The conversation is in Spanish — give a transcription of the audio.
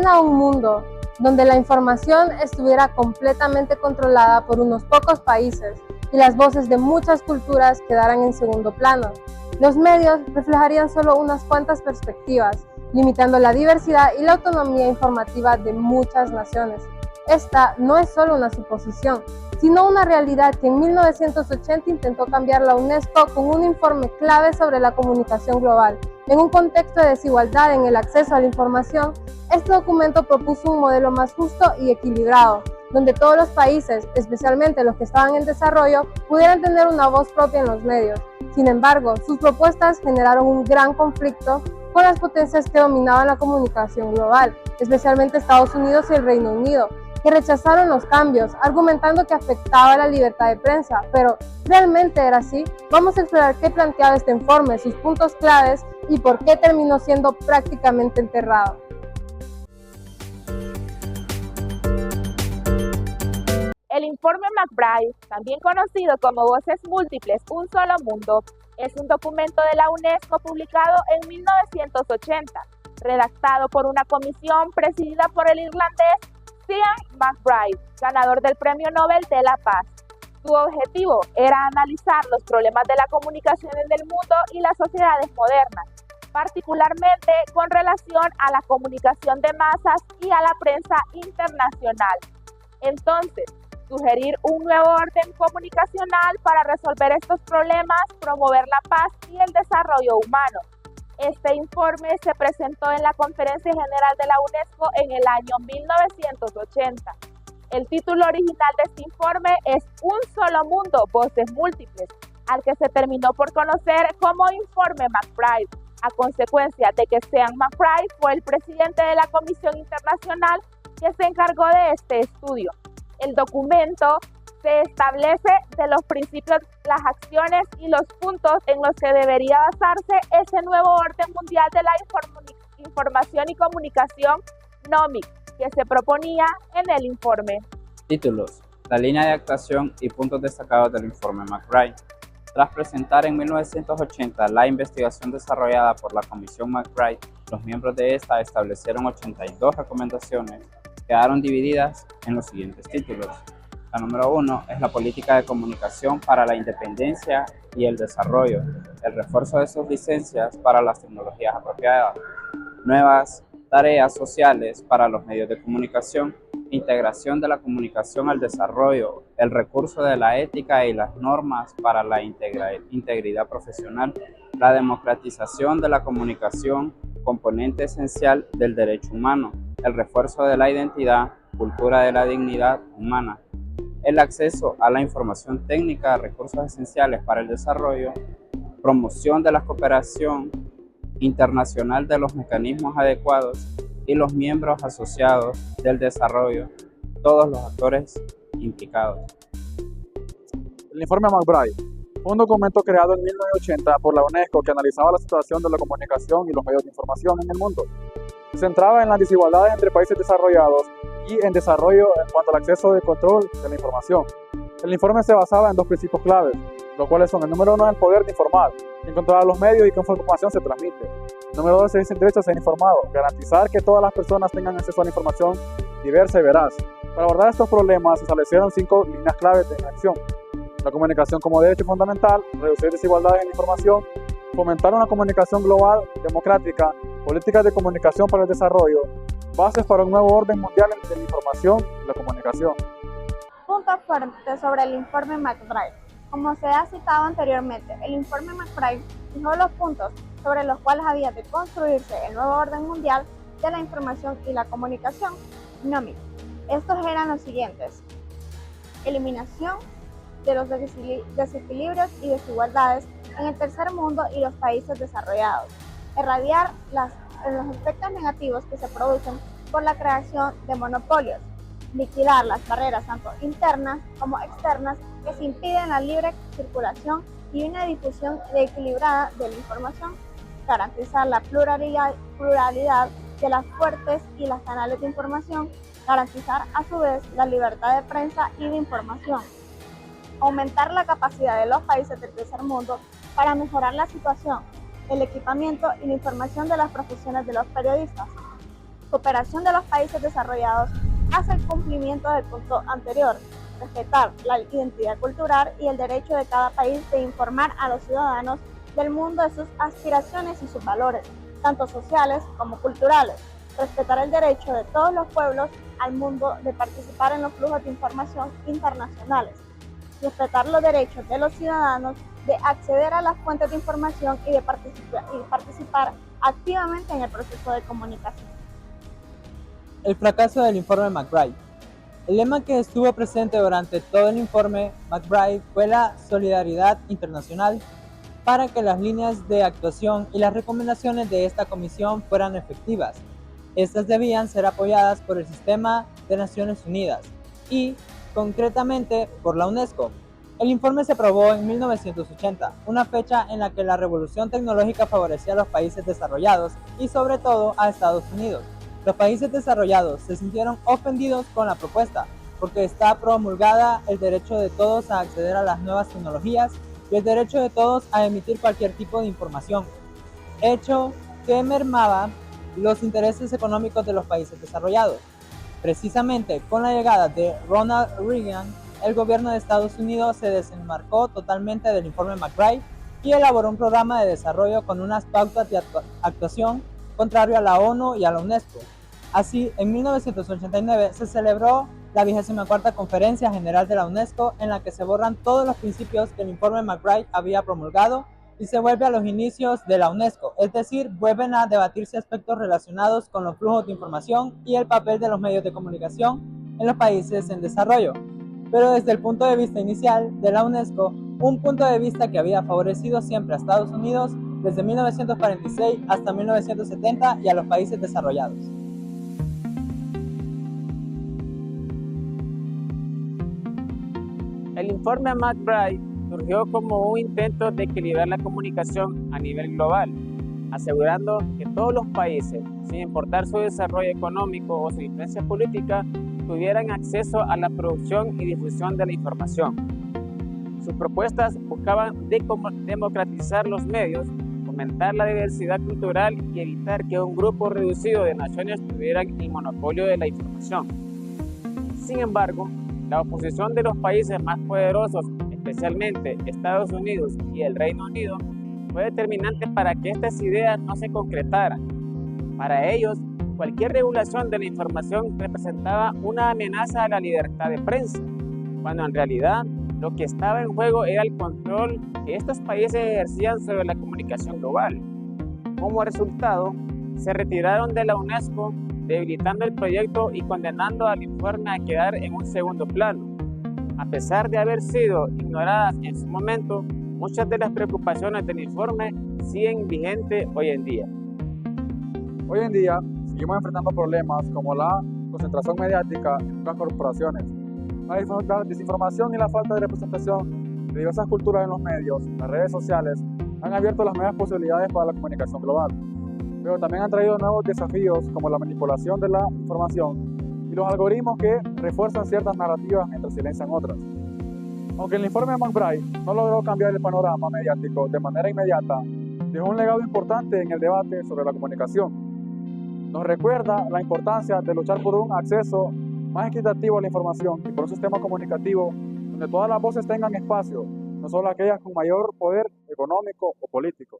imagina un mundo donde la información estuviera completamente controlada por unos pocos países y las voces de muchas culturas quedaran en segundo plano. Los medios reflejarían solo unas cuantas perspectivas, limitando la diversidad y la autonomía informativa de muchas naciones. Esta no es solo una suposición, sino una realidad que en 1980 intentó cambiar la UNESCO con un informe clave sobre la comunicación global. En un contexto de desigualdad en el acceso a la información, este documento propuso un modelo más justo y equilibrado, donde todos los países, especialmente los que estaban en desarrollo, pudieran tener una voz propia en los medios. Sin embargo, sus propuestas generaron un gran conflicto con las potencias que dominaban la comunicación global, especialmente Estados Unidos y el Reino Unido, que rechazaron los cambios, argumentando que afectaba la libertad de prensa. Pero, ¿realmente era así? Vamos a explorar qué planteaba este informe, sus puntos claves y por qué terminó siendo prácticamente enterrado. El informe McBride, también conocido como Voces Múltiples, Un Solo Mundo, es un documento de la UNESCO publicado en 1980, redactado por una comisión presidida por el irlandés Ciarán McBride, ganador del Premio Nobel de la Paz. Su objetivo era analizar los problemas de la comunicación en el mundo y las sociedades modernas, particularmente con relación a la comunicación de masas y a la prensa internacional. Entonces, sugerir un nuevo orden comunicacional para resolver estos problemas, promover la paz y el desarrollo humano. Este informe se presentó en la Conferencia General de la UNESCO en el año 1980. El título original de este informe es Un Solo Mundo, Voces Múltiples, al que se terminó por conocer como Informe McBride, a consecuencia de que Ciarán McBride fue el presidente de la Comisión Internacional que se encargó de este estudio. El documento se establece de los principios, las acciones y los puntos en los que debería basarse ese nuevo orden mundial de la información y comunicación, NOMIC, que se proponía en el informe. Títulos: la línea de actuación y puntos destacados del informe McBride. Tras presentar en 1980 la investigación desarrollada por la Comisión McBride, los miembros de esta establecieron 82 recomendaciones que quedaron divididas en los siguientes títulos. La número 1 es la política de comunicación para la independencia y el desarrollo, el refuerzo de sus licencias para las tecnologías apropiadas, nuevas tareas sociales para los medios de comunicación, integración de la comunicación al desarrollo, el recurso de la ética y las normas para la integridad profesional, la democratización de la comunicación, componente esencial del derecho humano, el refuerzo de la identidad, cultura de la dignidad humana, el acceso a la información técnica, recursos esenciales para el desarrollo, promoción de la cooperación internacional de los mecanismos adecuados y los miembros asociados del desarrollo, todos los actores implicados. El informe McBride fue un documento creado en 1980 por la UNESCO que analizaba la situación de la comunicación y los medios de información en el mundo. Se centraba en las desigualdades entre países desarrollados y en desarrollo en cuanto al acceso y control de la información. El informe se basaba en dos principios claves, los cuales son: el número 1, el poder de informar, controlar los medios y qué información se transmite. El número 2 es el derecho a ser informado, garantizar que todas las personas tengan acceso a la información diversa y veraz. Para abordar estos problemas se establecieron 5 líneas claves de acción: la comunicación como derecho fundamental, reducir desigualdades en la información, fomentar una comunicación global, democrática, políticas de comunicación para el desarrollo, bases para un nuevo orden mundial de la información y la comunicación. Punto fuerte sobre el informe McBride. Como se ha citado anteriormente, el informe McBride fijó los puntos sobre los cuales había de construirse el nuevo orden mundial de la información y la comunicación, NOMIC. Estos eran los siguientes: eliminación de los desequilibrios y desigualdades en el tercer mundo y los países desarrollados, erradicar los efectos negativos que se producen por la creación de monopolios, liquidar las barreras tanto internas como externas que se impiden la libre circulación y una difusión equilibrada de la información, garantizar la pluralidad de las fuentes y los canales de información, garantizar a su vez la libertad de prensa y de información, aumentar la capacidad de los países del tercer mundo para mejorar la situación, el equipamiento y la información de las profesiones de los periodistas, cooperación de los países desarrollados hacia el cumplimiento del punto anterior, respetar la identidad cultural y el derecho de cada país de informar a los ciudadanos del mundo de sus aspiraciones y sus valores, tanto sociales como culturales, respetar el derecho de todos los pueblos al mundo de participar en los flujos de información internacionales, respetar los derechos de los ciudadanos de acceder a las fuentes de información y de participar activamente en el proceso de comunicación. El fracaso del informe McBride. El lema que estuvo presente durante todo el informe McBride fue la solidaridad internacional para que las líneas de actuación y las recomendaciones de esta comisión fueran efectivas. Estas debían ser apoyadas por el Sistema de Naciones Unidas y, concretamente, por la UNESCO. El informe se aprobó en 1980, una fecha en la que la revolución tecnológica favorecía a los países desarrollados y sobre todo a Estados Unidos. Los países desarrollados se sintieron ofendidos con la propuesta, porque está promulgada el derecho de todos a acceder a las nuevas tecnologías y el derecho de todos a emitir cualquier tipo de información, hecho que mermaba los intereses económicos de los países desarrollados. Precisamente con la llegada de Ronald Reagan, el gobierno de Estados Unidos se desenmarcó totalmente del informe McBride y elaboró un programa de desarrollo con unas pautas de actuación contrario a la ONU y a la UNESCO. Así, en 1989 se celebró la 24ª Conferencia General de la UNESCO, en la que se borran todos los principios que el informe McBride había promulgado y se vuelve a los inicios de la UNESCO, es decir, vuelven a debatirse aspectos relacionados con los flujos de información y el papel de los medios de comunicación en los países en desarrollo. Pero desde el punto de vista inicial de la UNESCO, un punto de vista que había favorecido siempre a Estados Unidos desde 1946 hasta 1970 y a los países desarrollados. El informe McBride surgió como un intento de equilibrar la comunicación a nivel global, asegurando que todos los países, sin importar su desarrollo económico o su influencia política, tuvieran acceso a la producción y difusión de la información. Sus propuestas buscaban democratizar los medios, fomentar la diversidad cultural y evitar que un grupo reducido de naciones tuvieran el monopolio de la información. Sin embargo, la oposición de los países más poderosos, especialmente Estados Unidos y el Reino Unido, fue determinante para que estas ideas no se concretaran. Para ellos, cualquier regulación de la información representaba una amenaza a la libertad de prensa, cuando en realidad lo que estaba en juego era el control que estos países ejercían sobre la comunicación global. Como resultado, se retiraron de la UNESCO, debilitando el proyecto y condenando al informe a quedar en un segundo plano. A pesar de haber sido ignoradas en su momento, muchas de las preocupaciones del informe siguen vigentes hoy en día. Hoy en día, seguimos enfrentando problemas como la concentración mediática en las corporaciones, la desinformación y la falta de representación de diversas culturas en los medios. Las redes sociales han abierto las nuevas posibilidades para la comunicación global, pero también han traído nuevos desafíos como la manipulación de la información y los algoritmos que refuerzan ciertas narrativas mientras silencian otras. Aunque el informe de McBride no logró cambiar el panorama mediático de manera inmediata, dejó un legado importante en el debate sobre la comunicación. Nos recuerda la importancia de luchar por un acceso más equitativo a la información y por un sistema comunicativo donde todas las voces tengan espacio, no solo aquellas con mayor poder económico o político.